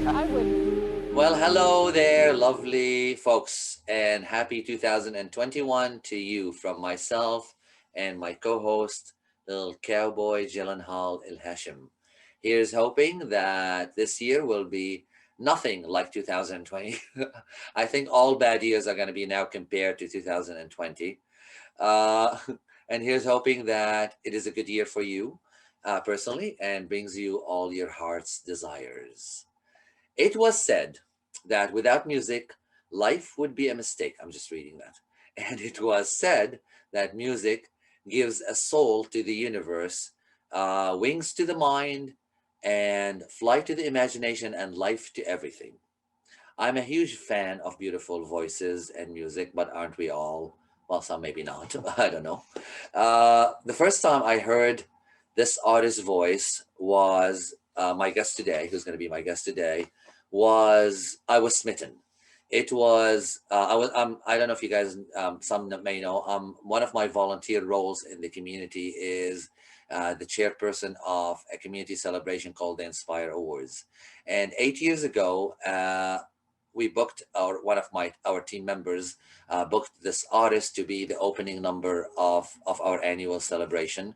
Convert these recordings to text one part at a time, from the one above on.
I wouldn't. Well, hello there, lovely folks, and happy 2021 to you from myself and my co host, little cowboy Gyllenhaal Elhashem. Here's hoping that this year will be nothing like 2020. I think all bad years are going to be now compared to 2020. Uh, and here's hoping that it is a good year for you personally and brings you all your heart's desires. It was said that without music, life would be a mistake. I'm just reading that. And it was said that music gives a soul to the universe, wings to the mind, and flight to the imagination, and life to everything. I'm a huge fan of beautiful voices and music, but aren't we all? Well, some maybe not. I don't know. The first time I heard this artist's voice was my guest today, who's going to be my guest today, was I was smitten. It was I don't know if you guys some may know one of my volunteer roles in the community is the chairperson of a community celebration called the Inspire Awards, and 8 years ago we booked one of my our team members booked this artist to be the opening number of our annual celebration.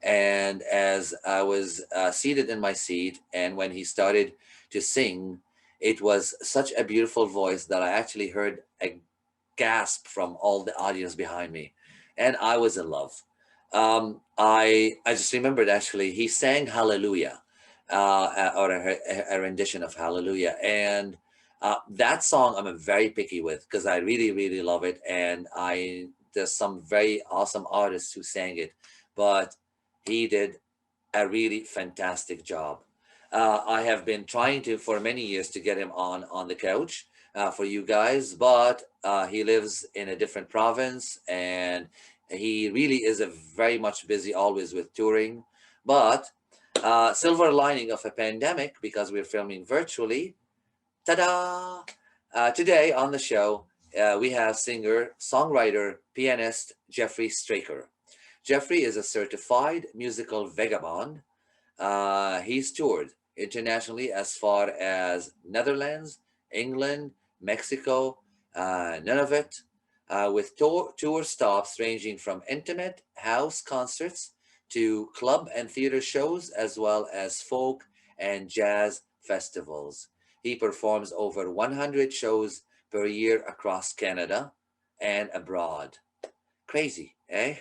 And as I was seated in my seat, and when he started to sing, it was such a beautiful voice that I actually heard a gasp from all the audience behind me, and I was in love. I just remembered actually he sang Hallelujah, or a rendition of Hallelujah, and that song I'm very picky with because I really really love it, and I there's some very awesome artists who sang it, but he did a really fantastic job. I have been trying to for many years to get him on the couch for you guys, but he lives in a different province, and he really is a very much busy always with touring. But silver lining of a pandemic, because we're filming virtually. Ta-da! Today on the show, we have singer, songwriter, pianist Jeffery Straker. Jeffrey is a certified musical vagabond. He's toured internationally as far as Netherlands, England, Mexico, Nunavut, with tour stops ranging from intimate house concerts to club and theater shows, as well as folk and jazz festivals. He performs over 100 shows per year across Canada and abroad. Crazy, eh?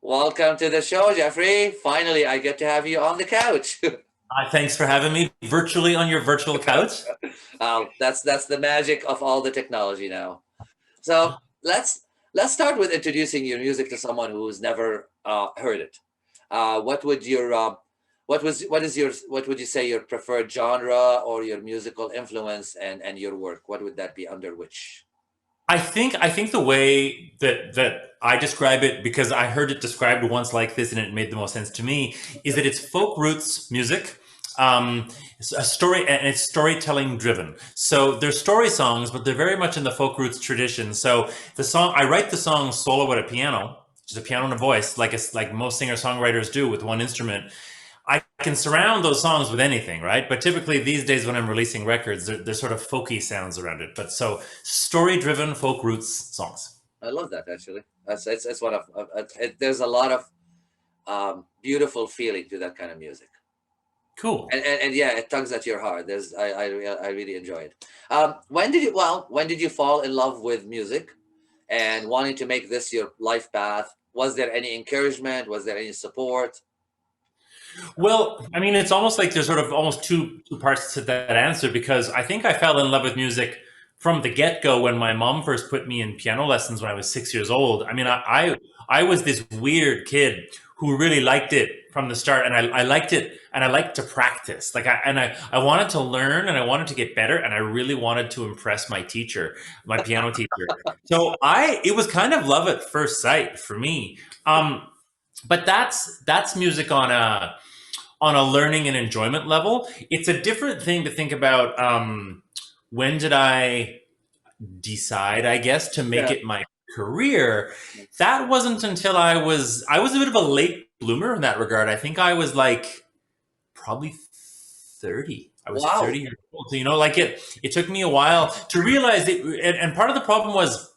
Welcome to the show, Jeffrey. Finally, I get to have you on the couch. Thanks for having me virtually on your virtual couch. That's the magic of all the technology now. So let's start with introducing your music to someone who's never heard it. What would your what would you say your preferred genre or your musical influence and your work? What would that be under which? I think the way that I describe it, because I heard it described once like this and it made the most sense to me, is that it's folk roots music. It's a story, and it's storytelling driven. So they're story songs, but they're very much in the folk roots tradition. So the song I write the song solo at a piano, just a piano and a voice, like most singer songwriters do with one instrument. I can surround those songs with anything, right? But typically these days when I'm releasing records, there's sort of folky sounds around it. But so story-driven folk roots songs. I love that actually. That's it's one of there's a lot of beautiful feeling to that kind of music. Cool. And yeah, it tugs at your heart. There's I really enjoy it. When did you fall in love with music and wanting to make this your life path? Was there any encouragement? Was there any support? Well, I mean, it's almost like there's sort of almost two parts to that answer, because I think I fell in love with music from the get go when my mom first put me in piano lessons when I was 6 years old. I mean, I was this weird kid who really liked it from the start, and I liked it, and I liked to practice. I wanted to learn, and I wanted to get better, and I really wanted to impress my teacher, my piano teacher. So it was kind of love at first sight for me. But that's music on a learning and enjoyment level. It's a different thing to think about. When did I decide, I guess, to make Yeah. it my career? That wasn't until I was a bit of a late bloomer in that regard. I think I was like probably 30. I was Wow. 30 years old. So, like it took me a while to realize it. And part of the problem was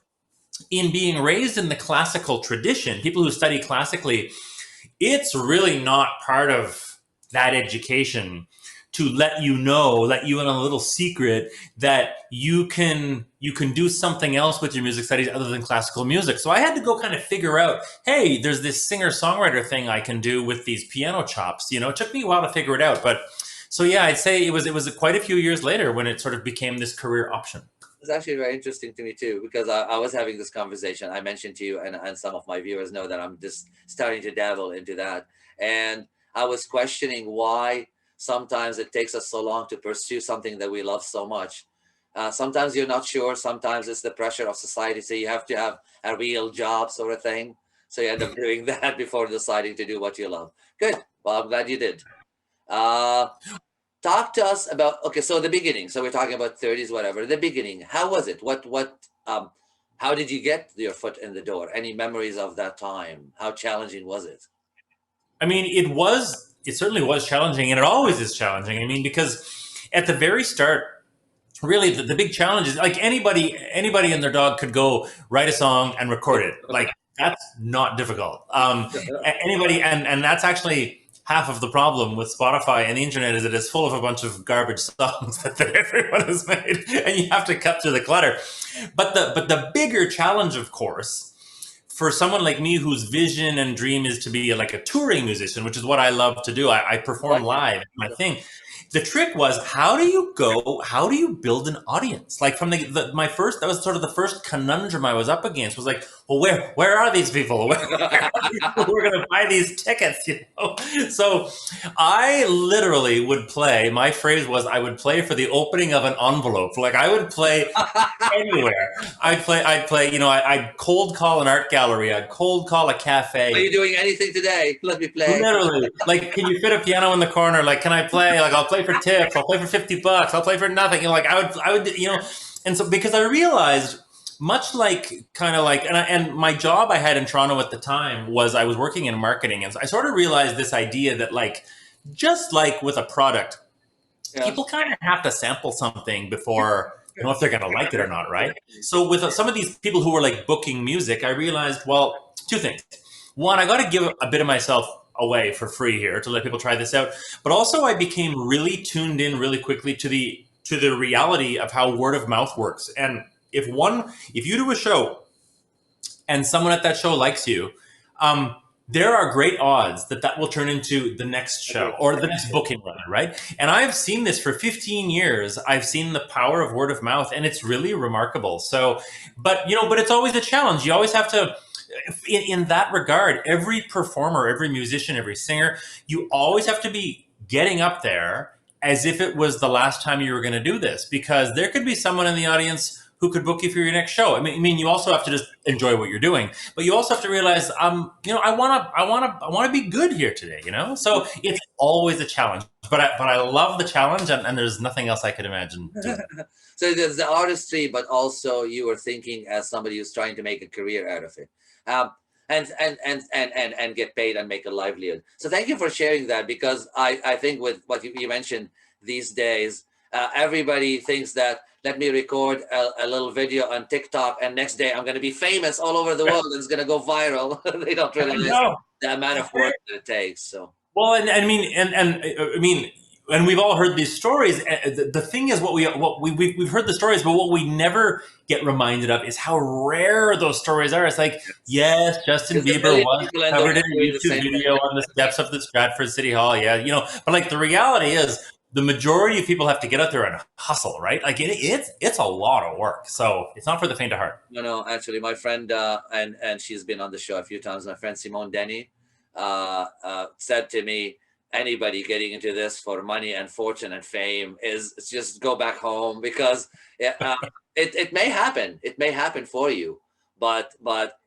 in being raised in the classical tradition, people who study classically, it's really not part of that education to let you in a little secret that you can do something else with your music studies other than classical music. So I had to go kind of figure out, hey, there's this singer-songwriter thing I can do with these piano chops. It took me a while to figure it out, but so yeah, I'd say it was quite a few years later when it sort of became this career option. It's actually very interesting to me too, because I was having this conversation. I mentioned to you, and some of my viewers know that I'm just starting to dabble into that. And I was questioning why sometimes it takes us so long to pursue something that we love so much. Sometimes you're not sure. Sometimes it's the pressure of society. So you have to have a real job sort of thing. So you end up doing that before deciding to do what you love. Good. Well, I'm glad you did. Uh, Talk to us about, okay, so the beginning. So we're talking about 30s, whatever. The beginning. How was it? How did you get your foot in the door? Any memories of that time? How challenging was it? I mean, it certainly was challenging, and it always is challenging. I mean, because at the very start, really the big challenge is like anybody and their dog could go write a song and record it. Like that's not difficult. Anybody, and that's actually half of the problem with Spotify and the internet is it is full of a bunch of garbage songs that everyone has made, and you have to cut through the clutter. But the bigger challenge, of course, for someone like me whose vision and dream is to be like a touring musician, which is what I love to do, I perform live, my thing. The trick was how do you build an audience? Like from that was sort of the first conundrum I was up against was like, well, where are these people? Where are we're going to buy these tickets, So I literally would play, my phrase was I would play for the opening of an envelope. Like I would play anywhere. I'd play, I'd cold call an art gallery. I'd cold call a cafe. Are you doing anything today? Let me play. Literally, like, can you fit a piano in the corner? Like, can I play? Like, I'll play for tips. I'll play for $50. I'll play for nothing. Like I would, and so because I realized, much like kind of like, and my job I had in Toronto at the time was I was working in marketing, and so I sort of realized this idea that like, just like with a product, people kind of have to sample something before if they're going to like it or not, right? So with some of these people who were like booking music, I realized, well, two things. One, I got to give a bit of myself away for free here to let people try this out. But also I became really tuned in really quickly to the reality of how word of mouth works. And if you do a show and someone at that show likes you, there are great odds that will turn into the next show or the next booking, rather, right? And I've seen this for 15 years. I've seen the power of word of mouth, and it's really remarkable. So, but it's always a challenge. You always have to, in that regard, every performer, every musician, every singer, you always have to be getting up there as if it was the last time you were going to do this, because there could be someone in the audience who could book you for your next show. I mean, you also have to just enjoy what you're doing, but you also have to realize, I want to be good here today, So it's always a challenge, but I love the challenge, and there's nothing else I could imagine doing. So there's the artistry, but also you were thinking as somebody who's trying to make a career out of it, and get paid and make a livelihood. So thank you for sharing that, because I think with what you mentioned these days, everybody thinks that, let me record a little video on TikTok, and next day I'm going to be famous all over the world and it's going to go viral. They don't realize the amount of work that it takes. So well, and we've all heard these stories. The thing is, we've heard the stories, but what we never get reminded of is how rare those stories are. It's like, yes, Justin Bieber was covered in a YouTube video on the steps of the Stratford City Hall. Yeah, but like the reality is, the majority of people have to get out there and hustle, right? Like it's a lot of work. So it's not for the faint of heart. No, actually, my friend, and she's been on the show a few times, my friend Simone Denny, said to me, anybody getting into this for money and fortune and fame is just go back home, because it may happen. It may happen for you, but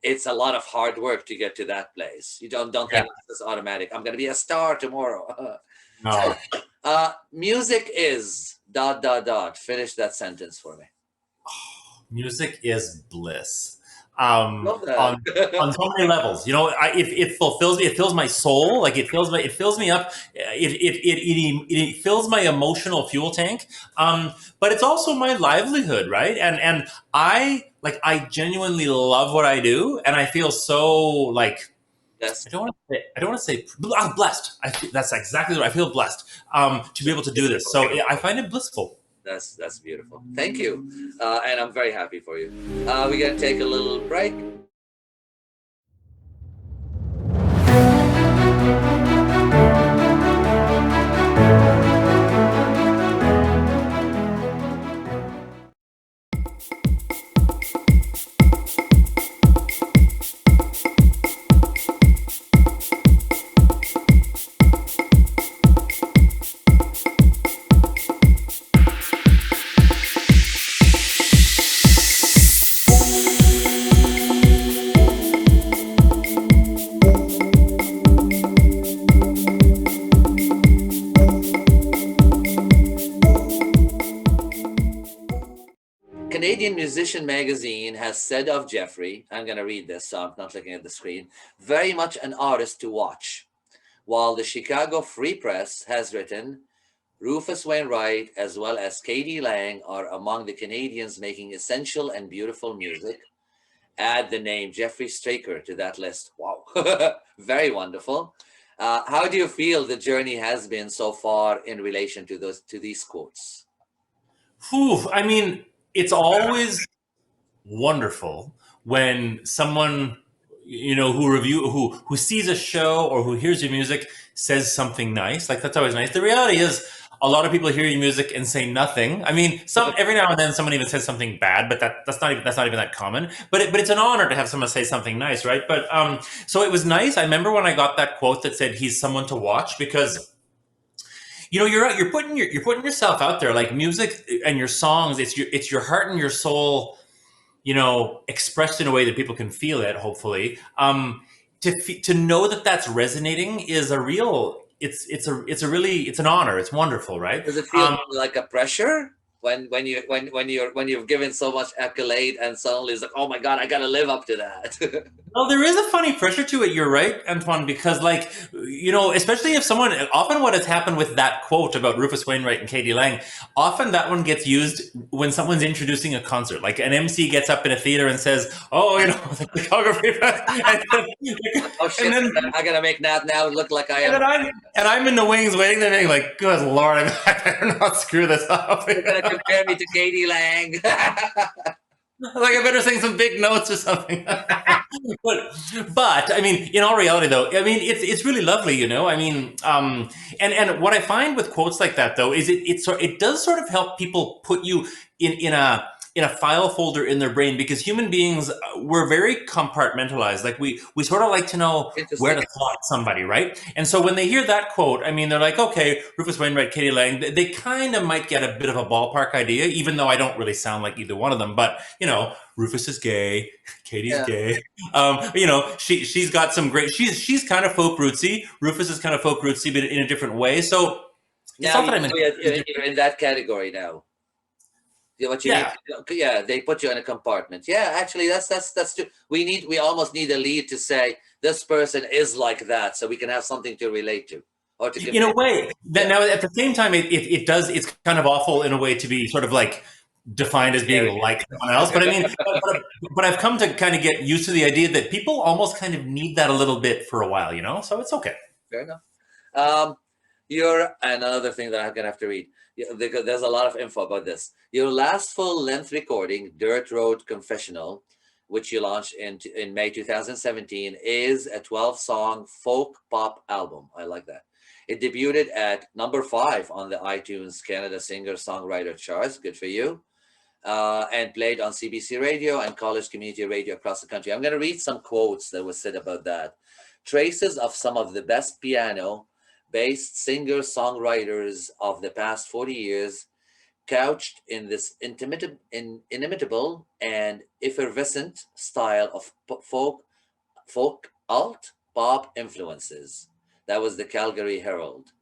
it's a lot of hard work to get to that place. You don't think it's automatic. I'm going to be a star tomorrow. No. Music is ... Finish that sentence for me. Music is bliss. Love on that. so many levels. You know, it fulfills me. It fills my soul. Like it fills me up. It fills my emotional fuel tank. But it's also my livelihood, right? And I genuinely love what I do, and I feel so like Yes. I don't want to say I'm blessed. That's exactly what I feel blessed to be able to do this. Beautiful. So I find it blissful. That's beautiful. Thank you, and I'm very happy for you. We're gonna take a little break. Canadian Musician Magazine has said of Jeffrey, I'm going to read this, so I'm not looking at the screen, very much an artist to watch. While the Chicago Free Press has written, Rufus Wainwright as well as Katie Lang are among the Canadians making essential and beautiful music. Add the name Jeffery Straker to that list. Wow. Very wonderful. How do you feel the journey has been so far in relation to these quotes? Whew, I mean, it's always wonderful when someone who sees a show or who hears your music says something nice. Like that's always nice. The reality is a lot of people hear your music and say nothing. I mean, some every now and then someone even says something bad, but that's not even that common. But it's an honor to have someone say something nice, right? But so it was nice. I remember when I got that quote that said he's someone to watch, because you're putting yourself out there. Like music and your songs, it's your heart and your soul, expressed in a way that people can feel it, hopefully. To know that that's resonating is a real, it's an honor. It's wonderful, right? Does it feel like a pressure when you've given so much accolade and suddenly it's like, oh my God, I gotta live up to that? Well, there is a funny pressure to it. You're right, Antoine, because especially if someone, often what has happened with that quote about Rufus Wainwright and Katie Lang, often that one gets used when someone's introducing a concert. Like an MC gets up in a theater and says, "Oh, the photography," Oh shit! and then I gotta make that now look like I and am. then I'm in the wings waiting there, being like, "Good Lord, I better not screw this up." You're gonna compare me to Katie Lang. Like I better sing some big notes or something. but I mean, in all reality, though, I mean, it's really lovely, I mean, and what I find with quotes like that, though, is it does sort of help people put you in a file folder in their brain, because human beings, we're very compartmentalized. Like we sort of like to know where Interesting. to slot somebody, right? And so when they hear that quote, I mean, they're like, okay, Rufus Wainwright, Katie Lang, they kind of might get a bit of a ballpark idea, even though I don't really sound like either one of them. But Rufus is gay, Katie's Yeah. gay. She's got some great. She's kind of folk rootsy. Rufus is kind of folk rootsy, but in a different way. So it's Now not that I'm you're in that category now. What you need yeah. to know, yeah, they put you in a compartment. Yeah, actually, that's true. We almost need a lead to say this person is like that, so we can have something to relate to or to In a compare. way that Yeah, now at the same time it does, it's kind of awful in a way to be sort of like defined as being very like someone else, but I mean, but I've come to kind of get used to the idea that people almost kind of need that a little bit for a while, so it's okay. fair enough. Um, your another thing that I'm gonna have to read. Yeah, there's a lot of info about this. Your last full-length recording, Dirt Road Confessional, which you launched in May 2017, is a 12-song folk pop album. I like that. It debuted at number 5 on the iTunes Canada Singer-Songwriter charts. Good for you. And played on CBC Radio and college community radio across the country. I'm going to read some quotes that were said about that. Traces of some of the best piano-based singer-songwriters of the past 40 years, couched in this inimitable and effervescent style of folk alt pop influences. That was the Calgary Herald.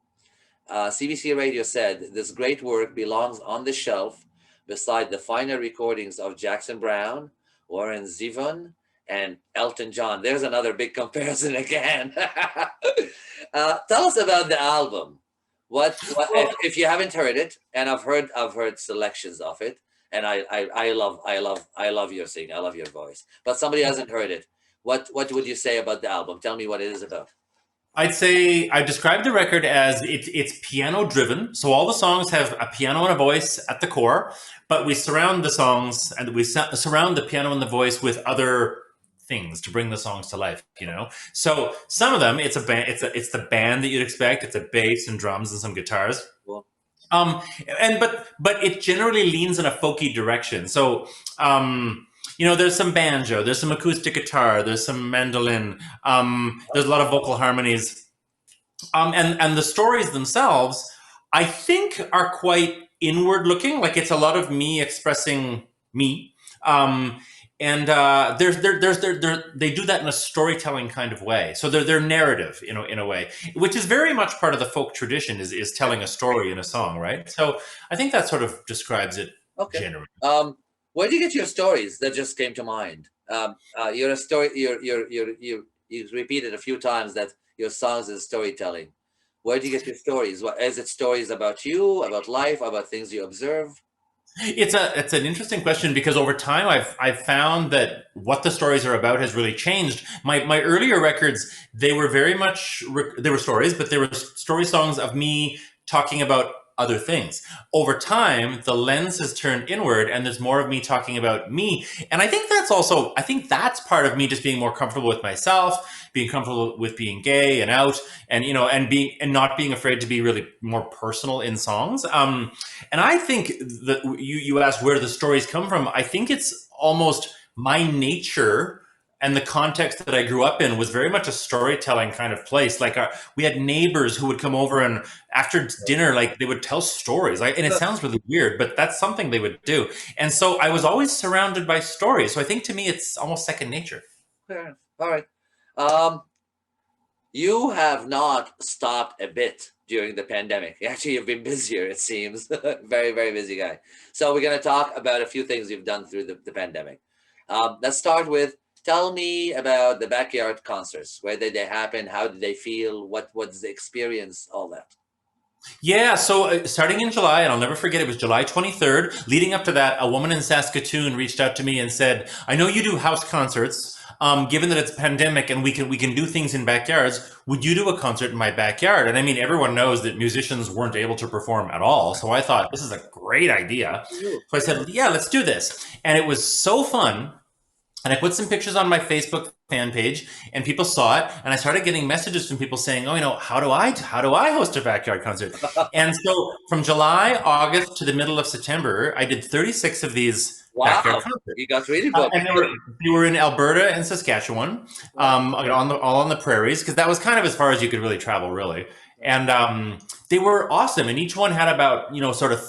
CBC Radio said this great work belongs on the shelf beside the finer recordings of Jackson Brown, Warren Zevon, and Elton John. There's another big comparison again. Tell us about the album. What if you haven't heard it? And I've heard selections of it, and I love your singing. I love your voice. But somebody hasn't heard it. What would you say about the album? Tell me what it is about. I'd say I describe the record as it's piano driven. So all the songs have a piano and a voice at the core, but we surround the songs and we surround the piano and the voice with other things to bring the songs to life. So some of them it's a band, it's the band that you'd expect. It's a bass and drums and some guitars. Cool. Um, and but it generally leans in a folky direction. So there's some banjo, there's some acoustic guitar, there's some mandolin, there's a lot of vocal harmonies, and the stories themselves, I think, are quite inward looking. Like it's a lot of me expressing me, and they do that in a storytelling kind of way. So they're narrative, in a way, which is very much part of the folk tradition is telling a story in a song, right? So I think that sort of describes it generally. Where do you get your stories? That just came to mind. You're a story. You repeated a few times that your songs is storytelling. Where do you get your stories? What is it? Stories about you, about life, about things you observe? It's an interesting question because over time I've found that what the stories are about has really changed. My earlier records, they were very much they were stories, but they were story songs of me talking about other things. Over time, the lens has turned inward and there's more of me talking about me. And I think that's part of me just being more comfortable with myself, being comfortable with being gay and out and, and not being afraid to be really more personal in songs. And I think that you asked where the stories come from. I think it's almost my nature. And the context that I grew up in was very much a storytelling kind of place. Like we had neighbors who would come over and after dinner, like they would tell stories. And it sounds really weird, but that's something they would do. And so I was always surrounded by stories. So I think to me, it's almost second nature. Fair. All right. You have not stopped a bit during the pandemic. Actually, you've been busier, it seems. Very, very busy guy. So we're going to talk about a few things you've done through the pandemic. Let's start with, tell me about the backyard concerts. Where did they happen? How did they feel? What was the experience? All that. Yeah, so starting in July, and I'll never forget, it was July 23rd. Leading up to that, a woman in Saskatoon reached out to me and said, I know you do house concerts. Given that it's a pandemic and we can do things in backyards, would you do a concert in my backyard? And I mean, everyone knows that musicians weren't able to perform at all. So I thought, this is a great idea. So I said, yeah, let's do this. And it was so fun. And I put some pictures on my Facebook fan page and people saw it. And I started getting messages from people saying, oh, how do I host a backyard concert? And so from July, August to the middle of September, I did 36 of these backyard concerts. You got really good. And they were in Alberta and Saskatchewan, all on the prairies, because that was kind of as far as you could really travel, really. And they were awesome. And each one had about, sort of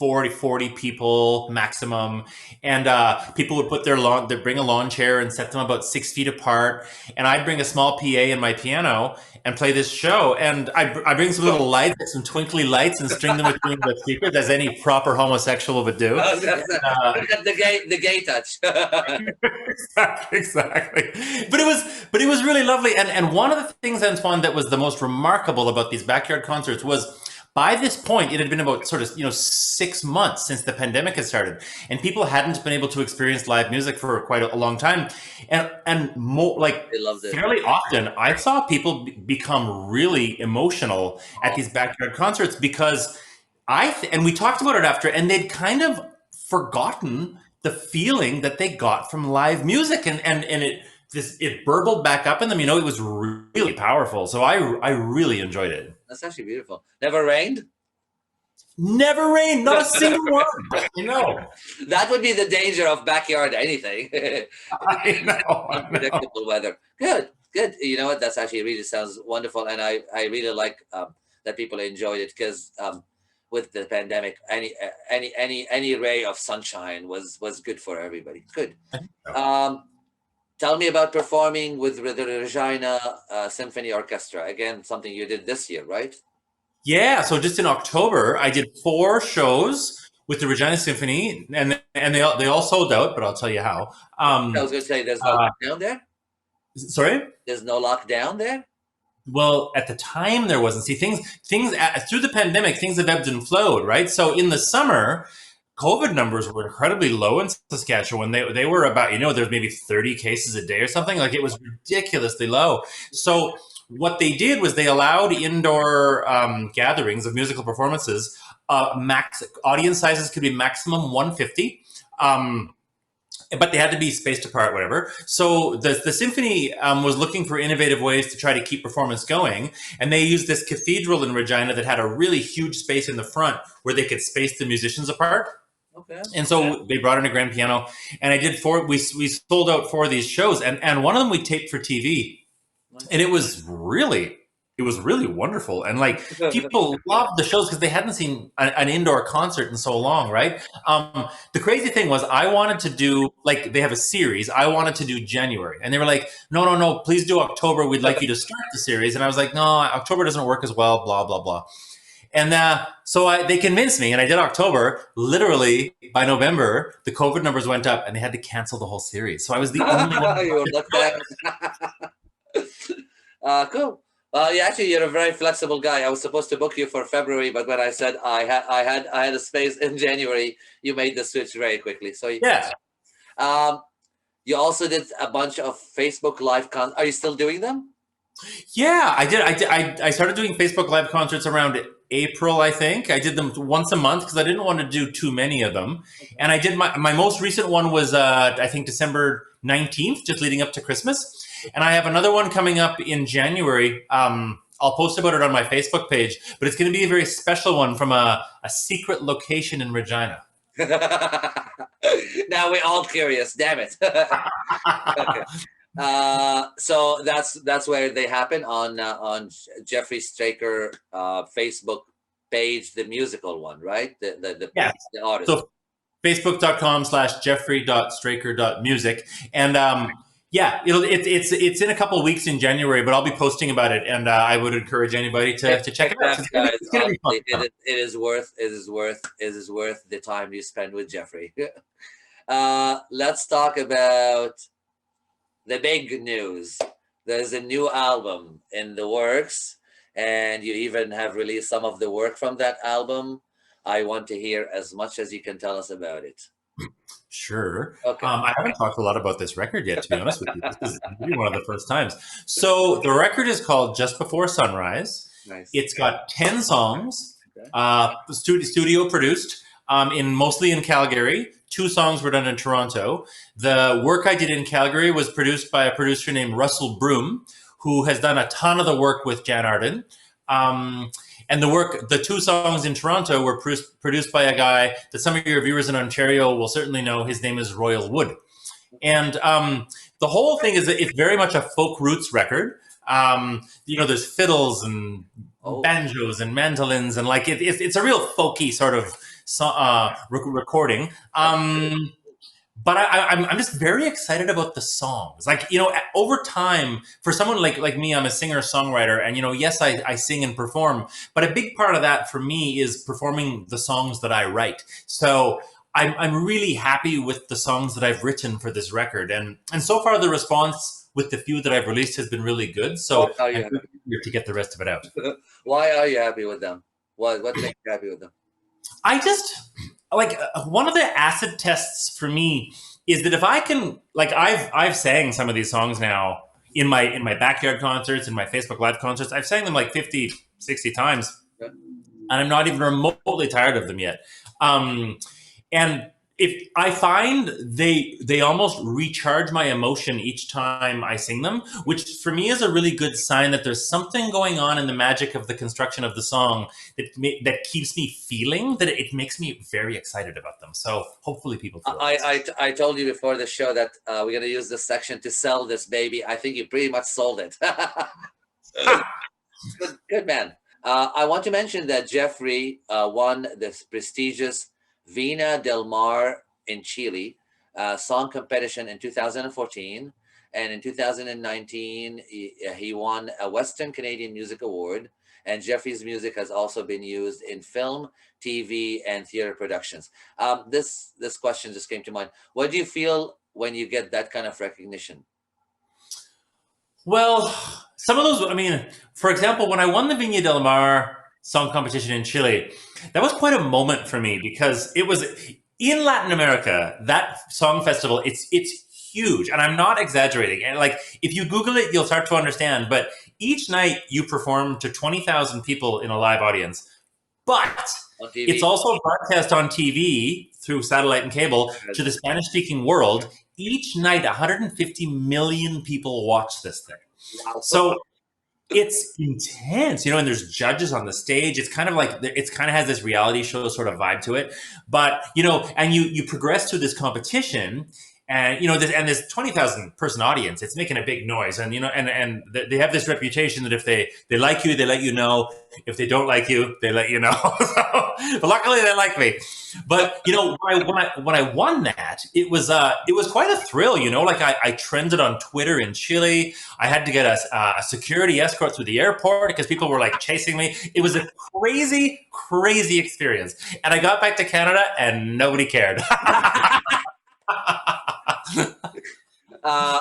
40 people maximum. And people would put they'd bring a lawn chair and set them about 6 feet apart. And I'd bring a small PA and my piano and play this show. And I bring some little lights, some twinkly lights, and string them between the speakers, as any proper homosexual would do. The gay touch. Exactly. But it was really lovely. And one of the things, Antoine, that was the most remarkable about these backyard concerts was, by this point, it had been about sort of 6 months since the pandemic had started, and people hadn't been able to experience live music for quite a long time. And more like fairly often, I saw people become really emotional at these backyard concerts because and we talked about it after, and they'd kind of forgotten the feeling that they got from live music, and it burbled back up in them. It was really powerful. So I really enjoyed it. That's actually beautiful. Never rained? Never rained, not a single one. That would be the danger of backyard anything. I know. Unpredictable weather. Good. You know what? That's actually really sounds wonderful, and I really like that people enjoyed it because with the pandemic, any ray of sunshine was good for everybody. Good. Tell me about performing with the Regina Symphony Orchestra. Again, something you did this year, right? Yeah, so just in October, I did 4 shows with the Regina Symphony, and they all sold out. But I'll tell you how. I was going to say, there's no Uh, lockdown there. Sorry. There's no lockdown there. Well, at the time there wasn't. See, things through the pandemic, things have ebbed and flowed, right? So in the summer, COVID numbers were incredibly low in Saskatchewan. They were about, there's maybe 30 cases a day or something. Like, it was ridiculously low. So what they did was they allowed indoor gatherings of musical performances. Max audience sizes could be maximum 150. But they had to be spaced apart, whatever. So the symphony was looking for innovative ways to try to keep performance going, and they used this cathedral in Regina that had a really huge space in the front where they could space the musicians apart. Okay. And so they brought in a grand piano, and I did four. We sold out 4 of these shows, and one of them we taped for TV, and it was really wonderful. And like, people loved the shows because they hadn't seen an indoor concert in so long, right? The crazy thing was, I wanted to do, like, they have a series. I wanted to do January, and they were like, no, please do October. We'd like you to start the series. And I was like, no, October doesn't work as well. Blah blah blah. And so they convinced me, and I did October. Literally, by November, the COVID numbers went up, and they had to cancel the whole series. So I was the only one. You looked at. Cool. Actually, you're a very flexible guy. I was supposed to book you for February, but when I said I had a space in January, you made the switch very quickly. So Yeah. You also did a bunch of Facebook Live Are you still doing them? Yeah, I did. I started doing Facebook Live concerts around April, I think. I did them once a month because I didn't want to do too many of them. And I did my most recent one was, I think, December 19th, just leading up to Christmas. And I have another one coming up in January. I'll post about it on my Facebook page, but it's going to be a very special one from a secret location in Regina. Now we're all curious. Damn it. Okay. So that's where they happen on Jeffery Straker Facebook page, the musical one, right? The artist. So facebook.com/jeffrey.straker.music. And yeah, it's in a couple of weeks in January, but I'll be posting about it, and I would encourage anybody to check it out. It's gonna be fun. It is worth the time you spend with Jeffrey. Let's talk about the big news. There's a new album in the works, and you even have released some of the work from that album. I want to hear as much as you can tell us about it. Sure. Okay. I haven't talked a lot about this record yet, to be honest with you. This is maybe one of the first times. So the record is called Just Before Sunrise. Nice. It's got 10 songs, studio produced, mostly in Calgary. 2 songs were done in Toronto. The work I did in Calgary was produced by a producer named Russell Broom, who has done a ton of the work with Jan Arden. And the 2 songs in Toronto were produced by a guy that some of your viewers in Ontario will certainly know. His name is Royal Wood. And the whole thing is that it's very much a folk roots record. There's fiddles and banjos and mandolins, and like it's a real folky sort of recording. But I'm just very excited about the songs. Like, over time, for someone like me, I'm a singer-songwriter, and, yes, I sing and perform, but a big part of that for me is performing the songs that I write. So I'm really happy with the songs that I've written for this record. And so far, the response with the few that I've released has been really good. So I'm eager to get the rest of it out. Why are you happy with them? What makes you happy with them? I just... one of the acid tests for me is that if I can, I've sang some of these songs now in my backyard concerts, in my Facebook Live concerts. I've sang them like 50, 60 times, and I'm not even remotely tired of them yet. And if I find they almost recharge my emotion each time I sing them, which for me is a really good sign that there's something going on in the magic of the construction of the song that keeps me feeling that it makes me very excited about them. So hopefully people feel I told you before the show that we're going to use this section to sell this baby. I think you pretty much sold it. Good man. I want to mention that Jeffrey won this prestigious Vina del Mar in Chile song competition in 2014, and in 2019 he won a Western Canadian Music Award, and Jeffrey's music has also been used in film, TV, and theater productions. This question just came to mind. What do you feel when you get that kind of recognition? Well, some of those, I mean, for example, when I won the Viña del Mar song competition in Chile, that was quite a moment for me because it was in Latin America, that song festival, it's huge. And I'm not exaggerating. And like, if you Google it, you'll start to understand. But each night you perform to 20,000 people in a live audience. But On TV? it's also broadcast on TV through satellite and cable to the Spanish speaking world. Each night, 150 million people watch this thing. Wow. So it's intense, and there's judges on the stage. It's kind of like, it's kind of has this reality show sort of vibe to it. But, and you progress through this competition. And this 20,000 person audience, it's making a big noise, and and they have this reputation that if they like you, they let you know. If they don't like you, they let you know. But luckily, they like me. But when I won that, it was quite a thrill. Like I trended on Twitter in Chile. I had to get a security escort through the airport because people were like chasing me. It was a crazy, crazy experience. And I got back to Canada, and nobody cared. I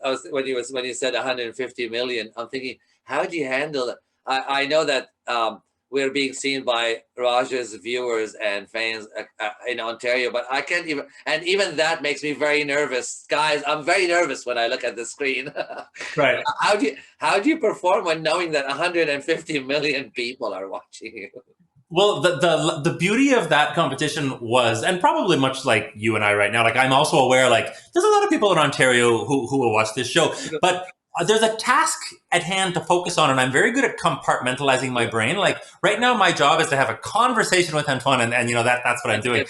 was when you said 150 million, I'm thinking, how do you handle it? I know that we're being seen by Raj's viewers and fans in Ontario, but I can't even that makes me very nervous, guys. I'm very nervous when I look at the screen. Right. How do you perform when knowing that 150 million people are watching you? Well, the beauty of that competition was, and probably much like you and I right now, like I'm also aware, like there's a lot of people in Ontario who will watch this show, but there's a task at hand to focus on, and I'm very good at compartmentalizing my brain. Like right now, my job is to have a conversation with Antoine, and that's what I'm doing.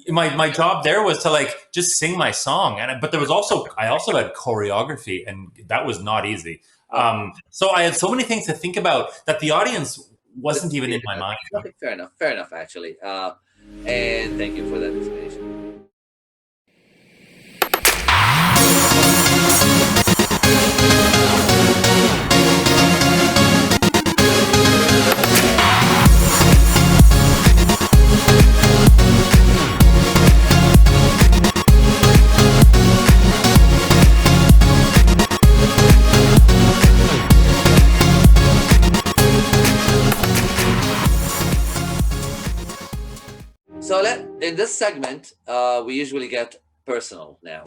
My job there was to like just sing my song, but there was I also had choreography, and that was not easy. So I had so many things to think about that the audience wasn't even in my mind. Okay, fair enough, actually. And thank you for that explanation. So in this segment, we usually get personal now.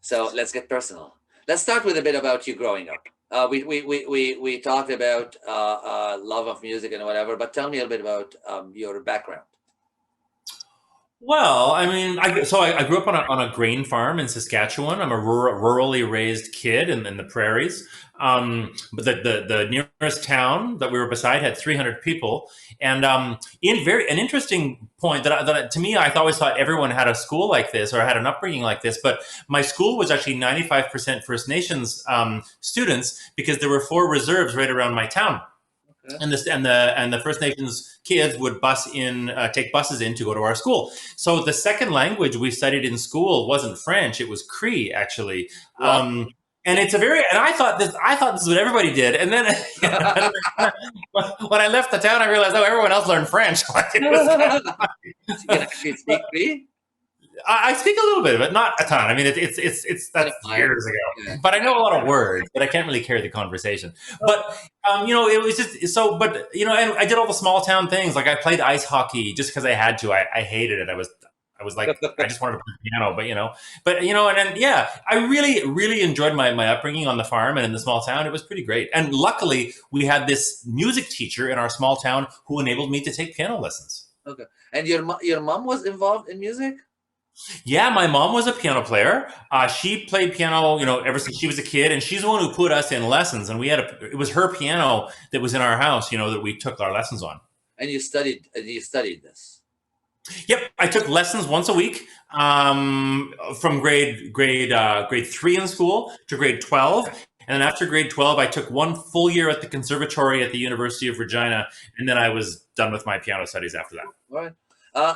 So let's get personal. Let's start with a bit about you growing up. We talked about love of music and whatever, but tell me a little bit about your background. Well, I mean, I grew up on a grain farm in Saskatchewan. I'm a rurally raised kid in the prairies. But the nearest town that we were beside had 300 people, and an interesting point that to me, I always thought everyone had a school like this or had an upbringing like this. But my school was actually 95% First Nations students because there were 4 reserves right around my town. Okay. And the First Nations kids would take buses in to go to our school. So the second language we studied in school wasn't French; it was Cree, actually. Wow. And I thought this is what everybody did. And then when I left the town, I realized, everyone else learned French. You can actually speak Cree? I speak a little bit of it, not a ton. I mean, that's years ago. Yeah. But I know a lot of words, but I can't really carry the conversation. But it was just so. But and I did all the small town things. Like I played ice hockey just because I had to. I hated it. I was like, I just wanted to play piano. I really, really enjoyed my upbringing on the farm and in the small town. It was pretty great. And luckily, we had this music teacher in our small town who enabled me to take piano lessons. Okay. And your mom was involved in music? Yeah, my mom was a piano player. She played piano, ever since she was a kid, and she's the one who put us in lessons. And it was her piano that was in our house, that we took our lessons on. And you studied this? Yep, I took lessons once a week, from grade 3 in school to grade 12. And then after grade 12, I took 1 full year at the conservatory at the University of Regina, and then I was done with my piano studies after that. All right.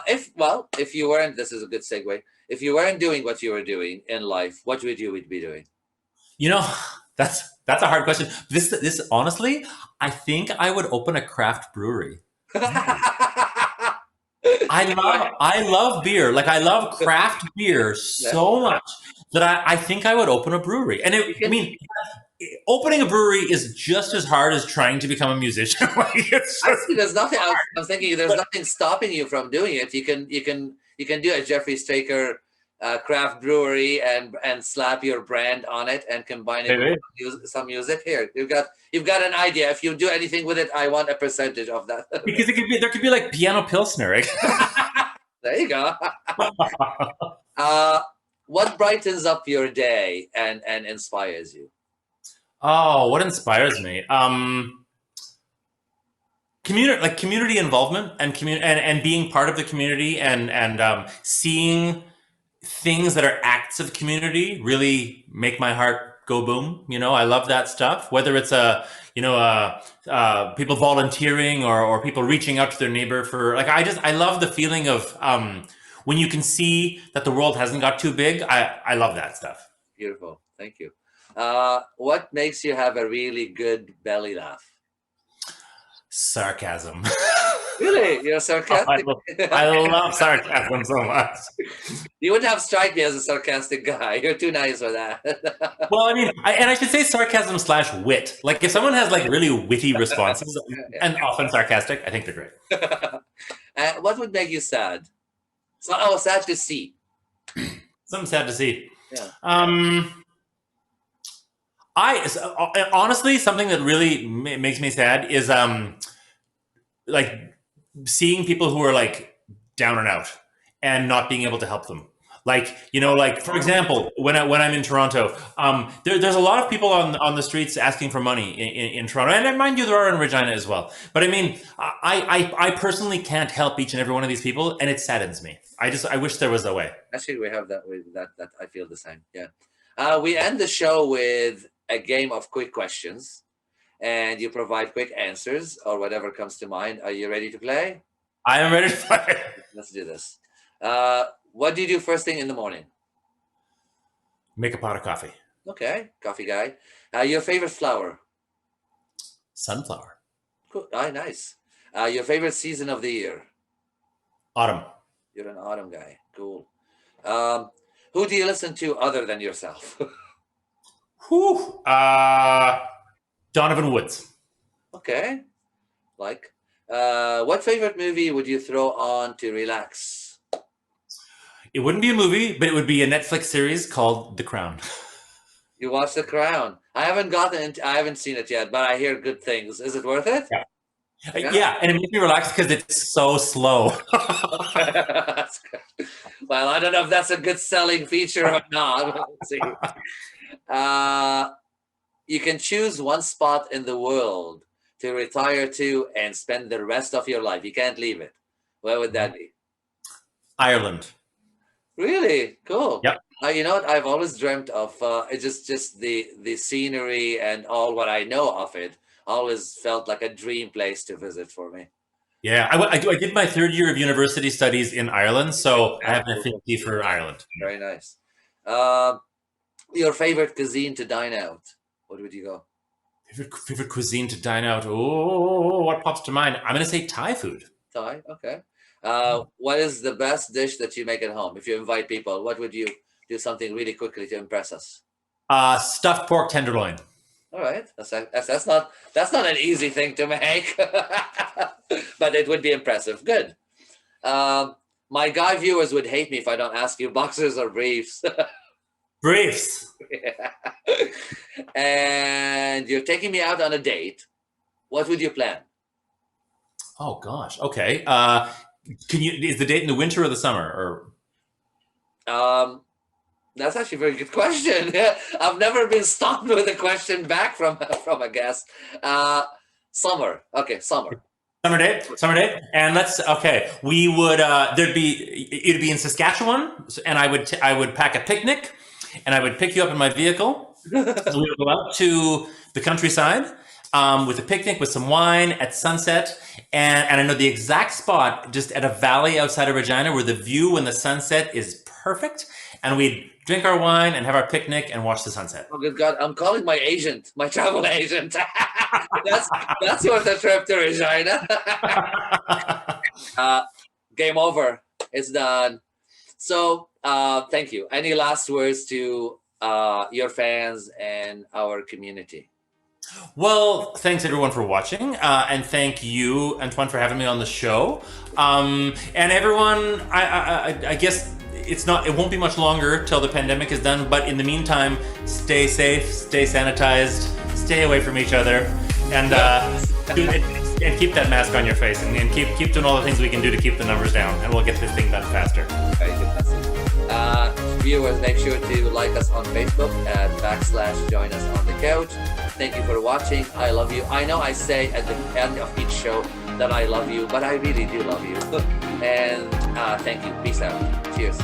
If you weren't, this is a good segue. If you weren't doing what you were doing in life, what would you be doing? That's That's a hard question. This honestly, I think I would open a craft brewery. I love beer. Like I love craft beer Yeah. so much that I think I would open a brewery. And You I can. mean, opening a brewery is just as hard as trying to become a musician. Like it's just Actually, there's nothing. I'm thinking there's but nothing stopping you from doing it. You can do a Jeffrey Straker craft brewery and slap your brand on it and combine it with maybe. some music. Here, you've got an idea. If you do anything with it, I want a percentage of that. Because there could be like piano pilsner. Right? There you go. Uh, what brightens up your day and inspires you? Oh, what inspires me? Community involvement and and being part of the community and seeing things that are acts of community really make my heart go boom. I love that stuff. Whether it's people volunteering or people reaching out to their neighbor for like I love the feeling of when you can see that the world hasn't got too big. I love that stuff. Beautiful. Thank you. What makes you have a really good belly laugh? Sarcasm. Really? You're I sarcastic? love, I love sarcasm so much. You wouldn't have strike me as a sarcastic guy. You're too nice for that. Well, I mean, I should say sarcasm slash wit. Like if someone has like really witty responses Yeah, and often sarcastic, I think they're great. yeah. What would make you sad? Sad to see. Something sad to see. Yeah. Honestly, something that really makes me sad is like seeing people who are like down and out and not being able to help them. Like like for example, when I'm in Toronto, there's a lot of people on the streets asking for money in Toronto, and mind you, there are in Regina as well. But I mean, I personally can't help each and every one of these people, and it saddens me. I wish there was a way. Actually, we have that. That I feel the same. Yeah. We end the show with a game of quick questions, and you provide quick answers or whatever comes to mind. Are you ready to play? I am ready to play. Let's do this. What do you do first thing in the morning? Make a pot of coffee. Okay, coffee guy. Your favorite flower? Sunflower. Cool. Nice. Your favorite season of the year? Autumn. You're an autumn guy. Cool. Who do you listen to other than yourself? Whew. Donovan Woods. Okay. Like, what favorite movie would you throw on to relax? It wouldn't be a movie, but it would be a Netflix series called The Crown. You watch The Crown. I haven't seen it yet, but I hear good things. Is it worth it? Yeah. Yeah. Yeah, and it makes me relax because it's so slow. That's good. Well, I don't know if that's a good selling feature or not. Let's see. You can choose one spot in the world to retire to and spend the rest of your life. You can't leave it. Where would that be? Ireland. Really cool. Yep. You know what? I've always dreamt of it's just the scenery and all what I know of it. Always felt like a dream place to visit for me. Yeah, I did my third year of university studies in Ireland, so I have an affinity for Ireland. Very nice. Your favorite cuisine to dine out? What would you go? Favorite cuisine to dine out? Oh, what pops to mind? I'm going to say Thai food. Thai. Okay. What is the best dish that you make at home? If you invite people, what would you do something really quickly to impress us? Stuffed pork tenderloin. All right. That's not an easy thing to make, but it would be impressive. Good. My guy viewers would hate me if I don't ask you boxers or briefs. Briefs. Yeah. And you're taking me out on a date. What would you plan? Oh gosh. Okay. Is the date in the winter or the summer or? That's actually a very good question. I've never been stumped with a question back from a guest. Summer. Okay, summer. Summer date, and we would it'd be in Saskatchewan, and I would pack a picnic, and I would pick you up in my vehicle. So we would go out to the countryside with a picnic with some wine at sunset, and I know the exact spot just at a valley outside of Regina where the view and the sunset is perfect, and we'd drink our wine and have our picnic and watch the sunset. Oh, good God. I'm calling my agent, my travel agent. that's worth the trip to Regina. Game over. It's done. So thank you. Any last words to your fans and our community? Well, thanks everyone for watching, and thank you, Antoine, for having me on the show. And everyone, I guess it won't be much longer till the pandemic is done. But in the meantime, stay safe, stay sanitized, stay away from each other, and and keep that mask on your face, and keep doing all the things we can do to keep the numbers down, and we'll get this thing done faster. Very good message. Viewers, make sure to like us on Facebook at /join us on the couch. Thank you for watching. I love you. I know I say at the end of each show that I love you, but I really do love you. And thank you. Peace out. Cheers.